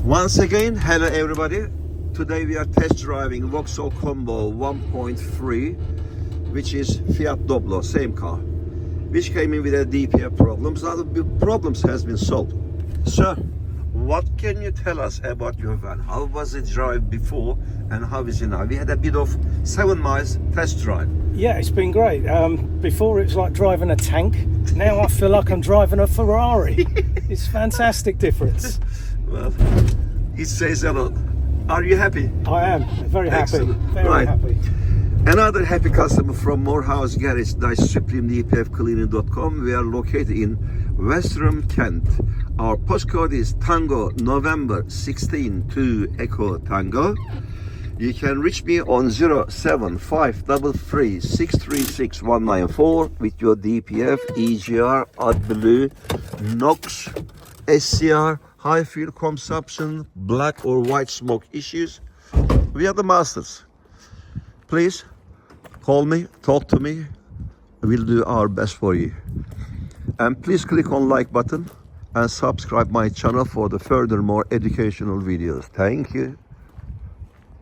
Once again, hello everybody. Today we are test driving Vauxhall Combo 1.3, which is Fiat Doblo, same car, which came in with a DPF problems. Now the problems has been solved. Sir, what can you tell us about your van? How was it drive before and how is it now? We had a bit of 7 miles test drive. Yeah, it's been great. Before it was like driving a tank. Now I feel like I'm driving a Ferrari. It's a fantastic difference. Well, it says a lot. Are you happy? I am very happy. Excellent. Very Right. happy. Another happy customer from Moorhouse Garage, supremedpfcleaning.com. We are located in Westerham, Kent. Our postcode is Tango November 16 to Echo Tango. You can reach me on 07533 636 194 with your DPF, EGR, Adblue, NOx, SCR, high fuel consumption, black or white smoke issues. We are the masters. Please call me, talk to me. We'll do our best for you. And please click on like button and subscribe my channel for the further more educational videos. Thank you.